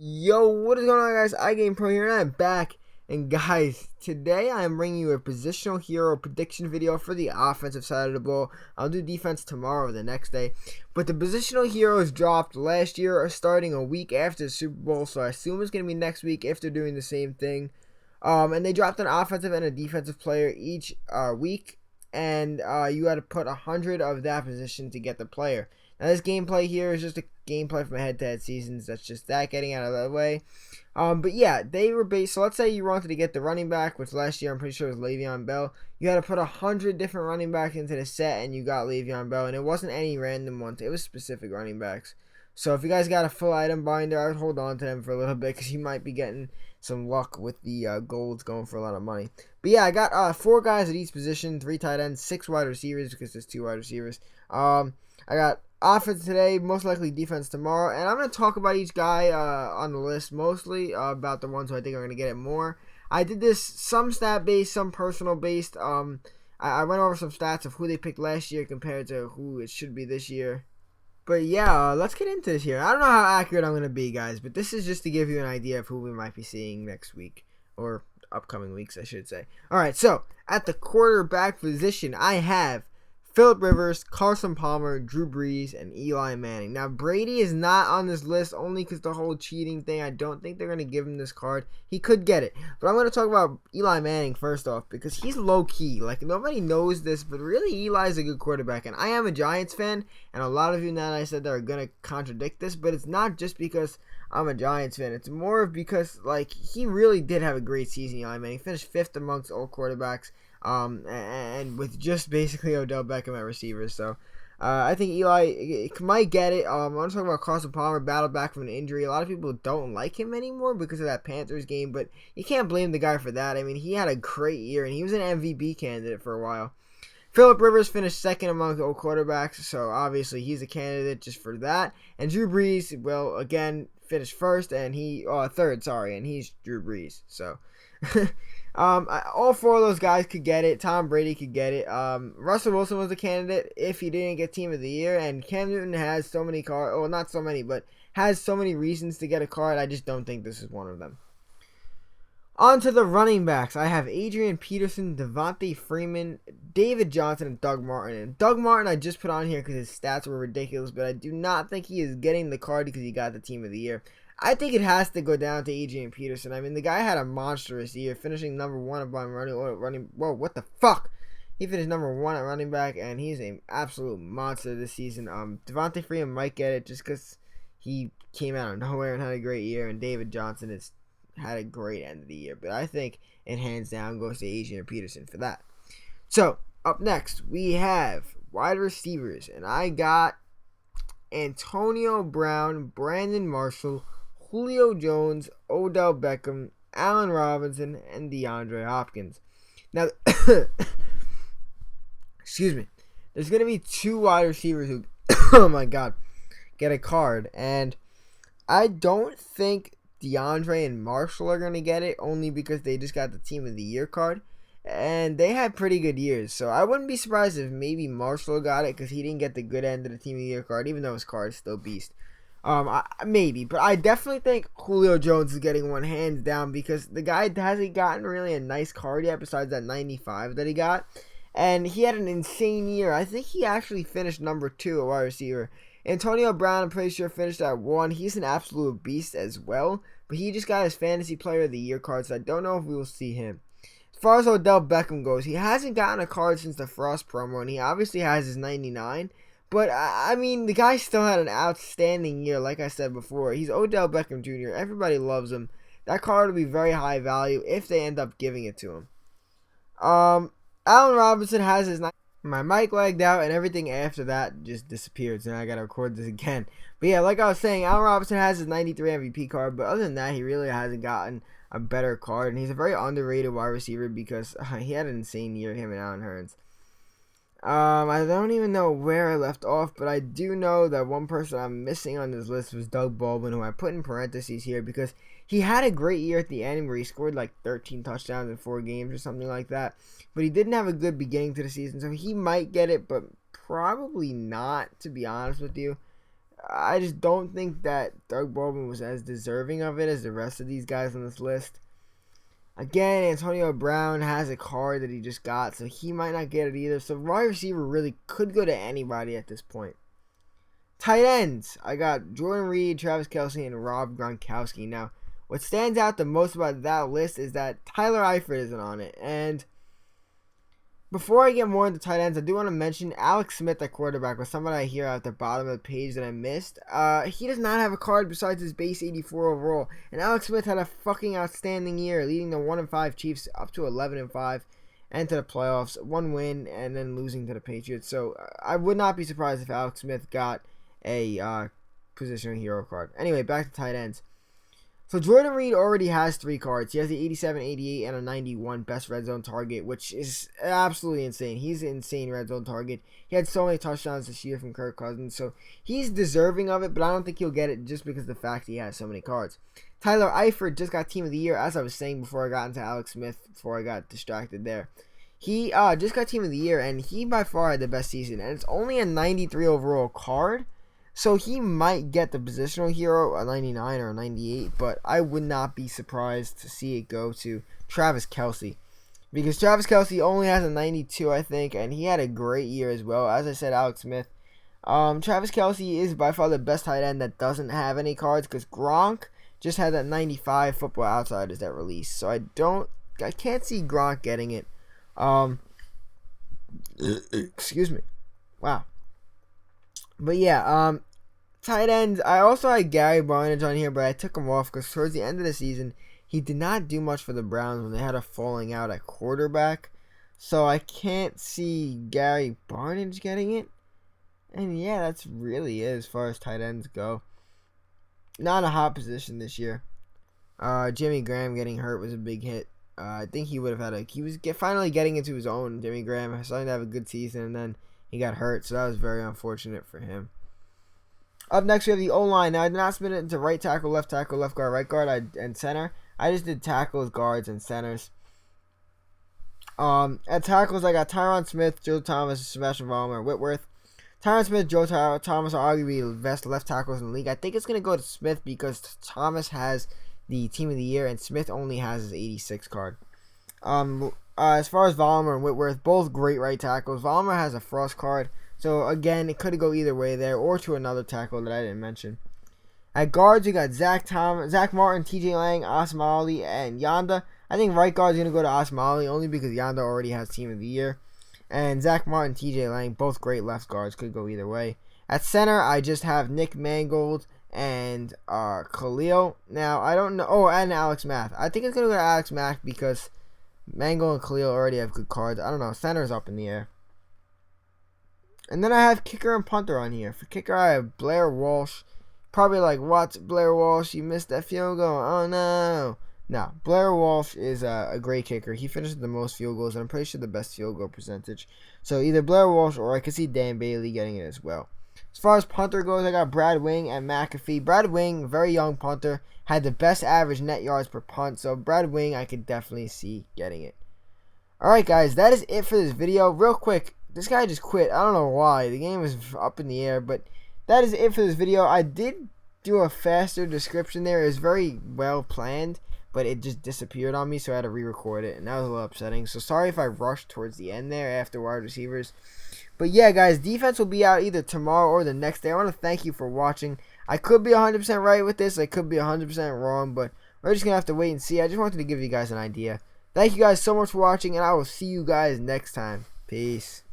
Yo, what is going on, guys? iGamePro here, and I'm back. And guys, today I'm bringing you a positional hero prediction video for the offensive side of the ball. I'll do defense tomorrow or the next day. But the positional heroes dropped last year, starting a week after the Super Bowl, so I assume it's going to be next week if they're doing the same thing. And they dropped an offensive and a defensive player each week, and you had to put 100 of that position to get the player. Now, this gameplay here is just a gameplay from head-to-head seasons. That's just that getting out of the way. But yeah, they were based. So let's say you wanted to get the running back, which last year I'm pretty sure was Le'Veon Bell. You had to put 100 different running backs into the set, and you got Le'Veon Bell. And it wasn't any random ones. It was specific running backs. So if you guys got a full item binder, I would hold on to them for a little bit because you might be getting some luck with the golds going for a lot of money. But yeah, I got 4 guys at each position, 3 tight ends, 6 wide receivers because there's 2 wide receivers. I got offense today, most likely defense tomorrow, and I'm going to talk about each guy on the list, mostly about the ones who I think are going to get it more. I did this some stat based, some personal based. I went over some stats of who they picked last year compared to who it should be this year. But yeah, let's get into this here. I don't know how accurate I'm going to be, guys, but this is just to give you an idea of who we might be seeing next week, or upcoming weeks, I should say. Alright, so at the quarterback position, I have Phillip Rivers, Carson Palmer, Drew Brees, and Eli Manning. Now, Brady is not on this list only because the whole cheating thing. I don't think they're going to give him this card. He could get it. But I'm going to talk about Eli Manning first off because he's low-key. Like, nobody knows this, but really Eli's a good quarterback. And I am a Giants fan, and a lot of you now that I said that are going to contradict this, but it's not just because I'm a Giants fan. It's more because, like, he really did have a great season, Eli Manning. He finished 5th amongst all quarterbacks. And with just basically Odell Beckham at receivers. So, I think Eli might get it. I want to talk about Carson Palmer, battled back from an injury. A lot of people don't like him anymore because of that Panthers game, but you can't blame the guy for that. I mean, he had a great year, and he was an MVP candidate for a while. Phillip Rivers finished 2nd among all quarterbacks, so obviously he's a candidate just for that. And Drew Brees, well, again, finished 1st, and 3rd, sorry, and he's Drew Brees. So, all 4 of those guys could get it. Tom Brady could get it. Russell Wilson was a candidate if he didn't get Team of the Year, and Cam Newton has so many cards, well, not so many, but has so many reasons to get a card. I just don't think this is one of them. On to the running backs. I have Adrian Peterson, Devontae Freeman, David Johnson, and Doug Martin. And Doug Martin I just put on here because his stats were ridiculous, but I do not think he is getting the card because he got the Team of the Year. I think it has to go down to Adrian Peterson. I mean, the guy had a monstrous year, finishing number 1 among running. Whoa, what the fuck? He finished number 1 at running back, and he's an absolute monster this season. Devontae Freeman might get it just because he came out of nowhere and had a great year, and David Johnson had a great end of the year. But I think it hands down goes to Adrian Peterson for that. So, up next, we have wide receivers, and I got Antonio Brown, Brandon Marshall, Julio Jones, Odell Beckham, Allen Robinson, and DeAndre Hopkins. Now, excuse me, there's going to be 2 wide receivers who, oh my god, get a card. And I don't think DeAndre and Marshall are going to get it, only because they just got the Team of the Year card. And they had pretty good years, so I wouldn't be surprised if maybe Marshall got it because he didn't get the good end of the Team of the Year card, even though his card is still beast. Maybe, but I definitely think Julio Jones is getting one hands down because the guy hasn't gotten really a nice card yet besides that 95 that he got, and he had an insane year. I think he actually finished number 2 at wide receiver. Antonio Brown, I'm pretty sure, finished at 1. He's an absolute beast as well, but he just got his Fantasy Player of the Year card, so I don't know if we will see him. As far as Odell Beckham goes, he hasn't gotten a card since the Frost promo, and he obviously has his 99. But, I mean, the guy still had an outstanding year, like I said before. He's Odell Beckham Jr. Everybody loves him. That card will be very high value if they end up giving it to him. Allen Robinson has his... My mic lagged out, and everything after that just disappeared, so now I gotta record this again. But yeah, like I was saying, Allen Robinson has his 93 MVP card, but other than that, he really hasn't gotten a better card, and he's a very underrated wide receiver because he had an insane year, him and Allen Hurns. I don't even know where I left off, but I do know that one person I'm missing on this list was Doug Baldwin, who I put in parentheses here because he had a great year at the end where he scored like 13 touchdowns in 4 games or something like that, but he didn't have a good beginning to the season, so he might get it, but probably not, to be honest with you. I just don't think that Doug Baldwin was as deserving of it as the rest of these guys on this list. Again, Antonio Brown has a card that he just got, so he might not get it either. So wide receiver really could go to anybody at this point. Tight ends, I got Jordan Reed, Travis Kelce, and Rob Gronkowski. Now, what stands out the most about that list is that Tyler Eifert isn't on it. And before I get more into tight ends, I do want to mention Alex Smith at quarterback was somebody I hear at the bottom of the page that I missed. He does not have a card besides his base 84 overall. And Alex Smith had a fucking outstanding year, leading the 1-5 Chiefs up to 11-5 and to the playoffs. 1 win and then losing to the Patriots. So I would not be surprised if Alex Smith got a positional hero card. Anyway, back to tight ends. So Jordan Reed already has 3 cards. He has the 87, 88, and a 91 best red zone target, which is absolutely insane. He's an insane red zone target. He had so many touchdowns this year from Kirk Cousins, so he's deserving of it, but I don't think he'll get it just because of the fact he has so many cards. Tyler Eifert just got Team of the Year, as I was saying before I got into Alex Smith, before I got distracted there. He just got Team of the Year, and he by far had the best season, and it's only a 93 overall card. So he might get the positional hero, a 99 or a 98, but I would not be surprised to see it go to Travis Kelce. Because Travis Kelce only has a 92, I think, and he had a great year as well. As I said, Alex Smith. Travis Kelce is by far the best tight end that doesn't have any cards, because Gronk just had that 95 Football Outsiders that released. So I can't see Gronk getting it. Excuse me. Wow. But yeah, tight ends, I also had Gary Barnidge on here, but I took him off because towards the end of the season, he did not do much for the Browns when they had a falling out at quarterback. So I can't see Gary Barnidge getting it. And yeah, that's really it as far as tight ends go. Not a hot position this year. Jimmy Graham getting hurt was a big hit. I think he would have had he was finally getting into his own. Jimmy Graham was starting to have a good season, and then he got hurt, so that was very unfortunate for him. Up next, we have the O-line. Now, I did not split it into right tackle, left guard, right guard, and center. I just did tackles, guards, and centers. At tackles, I got Tyron Smith, Joe Thomas, Sebastian Vollmer, Whitworth. Tyron Smith, Joe Thomas are arguably the best left tackles in the league. I think it's going to go to Smith because Thomas has the Team of the Year, and Smith only has his 86 card. As far as Vollmer and Whitworth, both great right tackles. Vollmer has a Frost card, so again, it could go either way there, or to another tackle that I didn't mention. At guards, we got Zach Martin, TJ Lang, Asmali, and Yanda. I think right guard is going to go to Asmali only because Yanda already has Team of the Year. And Zach Martin, TJ Lang, both great left guards, could go either way. At center, I just have Nick Mangold and Khalil. Now, I don't know. Oh, and Alex Math. I think it's going to go to Alex Math because Mangold and Khalil already have good cards. I don't know. Center's up in the air. And then I have kicker and punter on here. For kicker, I have Blair Walsh. Probably like, what, Blair Walsh? You missed that field goal. Oh, no. No, Blair Walsh is a great kicker. He finishes the most field goals, and I'm pretty sure the best field goal percentage. So either Blair Walsh or I could see Dan Bailey getting it as well. As far as punter goes, I got Brad Wing and McAfee. Brad Wing, very young punter, had the best average net yards per punt. So Brad Wing, I could definitely see getting it. Alright, guys, that is it for this video. Real quick, this guy just quit. I don't know why. The game is up in the air, but that is it for this video. I did do a faster description there. It was very well planned, but it just disappeared on me, so I had to re-record it, and that was a little upsetting. So sorry if I rushed towards the end there after wide receivers. But yeah, guys, defense will be out either tomorrow or the next day. I want to thank you for watching. I could be 100% right with this. I could be 100% wrong, but we're just going to have to wait and see. I just wanted to give you guys an idea. Thank you guys so much for watching, and I will see you guys next time. Peace.